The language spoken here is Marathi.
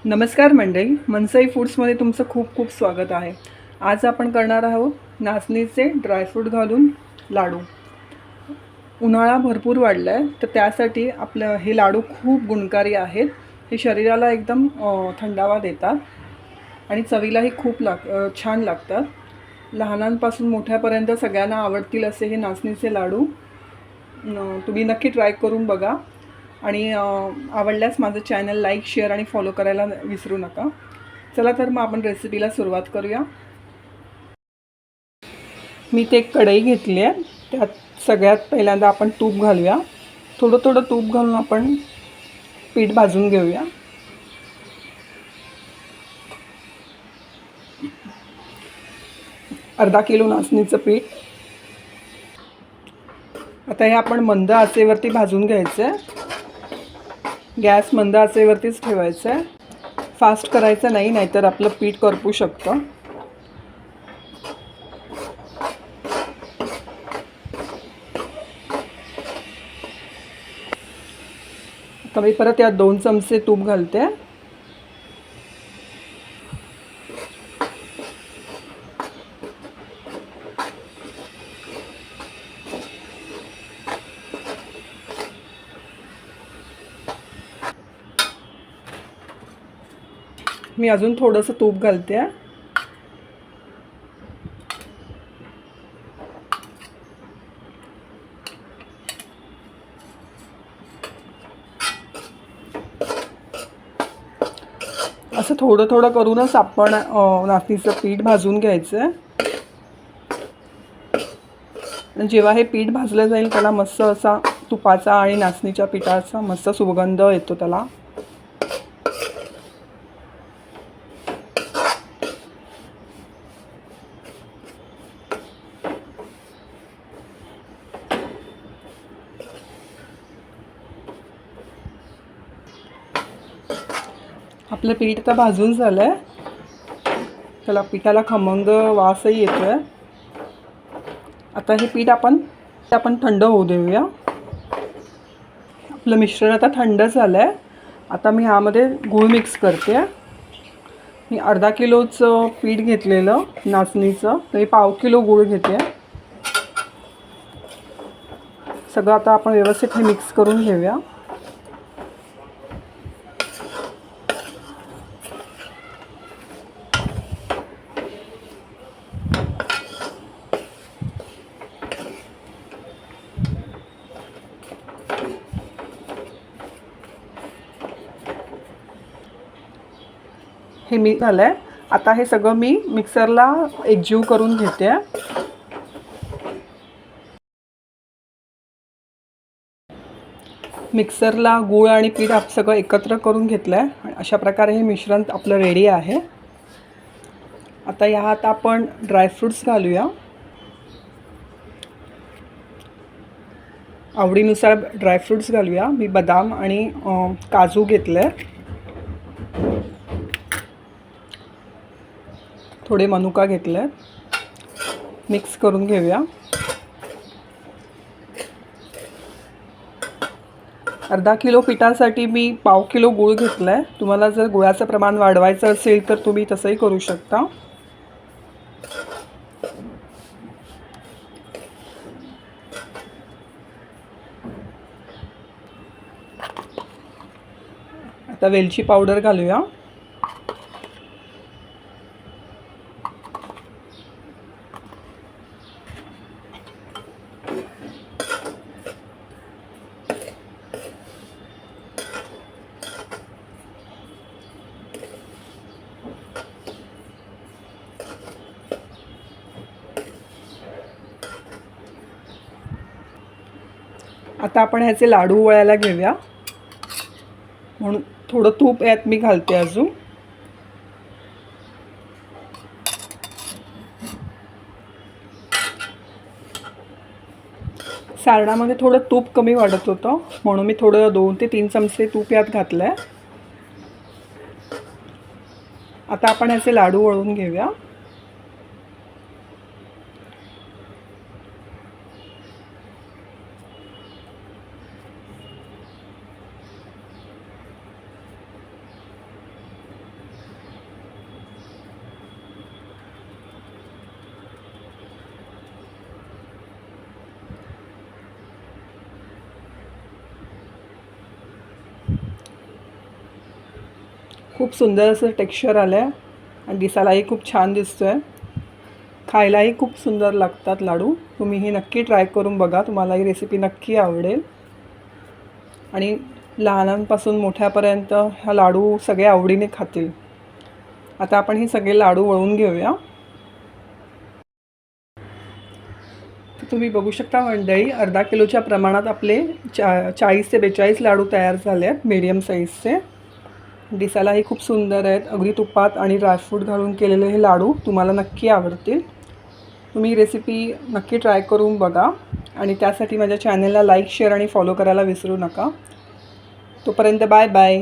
नमस्कार मंडळी, मनसाई फूड्समध्ये तुमचं खूप खूप स्वागत आहे. आज आपण करणार आहोत नाचणीचे ड्रायफ्रूट घालून लाडू. उन्हाळा भरपूर वाढला आहे, तर त्यासाठी आपलं हे लाडू खूप गुणकारी आहेत. हे शरीराला एकदम थंडावा देतात आणि चवीलाही खूप छान लागतात. लहानांपासून मोठ्यापर्यंत सगळ्यांना आवडतील असे हे नाचणीचे लाडू तुम्ही नक्की ट्राय करून बघा. आणि आवडल्यास माझं चॅनल लाईक, शेअर आणि फॉलो करायला विसरू नका. चला तर मग आपण रेसिपीला सुरुवात करूया. मी ते एक कढई घेतली आहे. त्यात सगळ्यात पहिल्यांदा आपण तूप घालूया. थोडं थोडं तूप घालून आपण पीठ भाजून घेऊया. अर्धा किलो नाचणीचं पीठ. आता हे आपण मंद आचेवरती भाजून घ्यायचं आहे. गॅस मंद आचेवरतीच ठेवायचं आहे. फास्ट करायचं नाही, नाहीतर आपलं पीठ करपू शकतं. आता मी परत यात 2 चमचे तूप घालते. मी अजून थोडंसं तूप घालते. असं थोडं थोडं करूनच आपण नाचणीचं पीठ भाजून घ्यायचं आहे. जेव्हा हे पीठ भाजलं जाईल त्याला मस्त असा तुपाचा आणि नाचणीच्या पिठाचा मस्त सुगंध येतो त्याला. आपलं पीठ तर भाजून झालं आहे. त्याला पिठाला खमंग वासही येतो आहे. आता हे पीठ आपण थंड होऊ देऊया. आपलं मिश्रण आता थंड झालं आहे. आता मी ह्यामध्ये गूळ मिक्स करते. मी अर्धा किलोचं पीठ घेतलेलं नाचणीचं, तर मी पाव किलो गूळ घेते. सगळं आता आपण व्यवस्थित हे मिक्स करून घेऊया. हे मी झालं आहे. आता हे सगळं मी मिक्सरला एकजीव करून घेते. मिक्सरला गूळ आणि पीठ सगळं एकत्र करून घेतलं आहे. अशा प्रकारे हे मिश्रण आपलं रेडी आहे. आता ह्यात आपण ड्रायफ्रूट्स घालूया. आवडीनुसार ड्रायफ्रूट्स घालूया. मी बदाम आणि काजू घेतले. थोडे मनुका घेतले. मिक्स करून घेऊया. अर्धा किलो पिठासाठी मी पाव किलो गूळ घेतला आहे. तुम्हाला जर गुळाचं प्रमाण वाढवायचं असेल तर तुम्ही तसंही करू शकता. आता वेलची पावडर घालूया. आता आपण ह्याचे लाडू वळायला घेऊया. म्हणून थोडं तूप यात मी घालते अजून. सारणामध्ये थोडं तूप कमी वाढत होतं, म्हणून मी थोडं 2 ते 3 चमचे तूप यात घातलं आहे. आता आपण ह्याचे लाडू वळून घेऊया. खूप सुंदर असं टेक्स्चर आलं आहे आणि दिसायलाही खूप छान दिसतो आहे. खायलाही खूप सुंदर लागतात लाडू. तुम्ही ही नक्की ट्राय करून बघा, तुम्हाला ही रेसिपी नक्की आवडेल. आणि लहानांपासून मोठ्यापर्यंत हा लाडू सगळे आवडीने खातील. आता आपण हे सगळे लाडू वळून घेऊया. तर तुम्ही बघू शकता मंडळी, अर्धा किलोच्या प्रमाणात आपले 40 ते 42 लाडू तयार झाले आहेत मीडियम साईजचे. दिसायलाही खूप सुंदर आहेत. अगदी तुपात आणि ड्रायफ्रूट घालून केलेले हे लाडू तुम्हाला नक्की आवडतील. तुम्ही रेसिपी नक्की ट्राय करून बघा आणि त्यासाठी माझ्या चॅनलला लाईक, शेअर आणि फॉलो करायला विसरू नका. तोपर्यंत बाय बाय.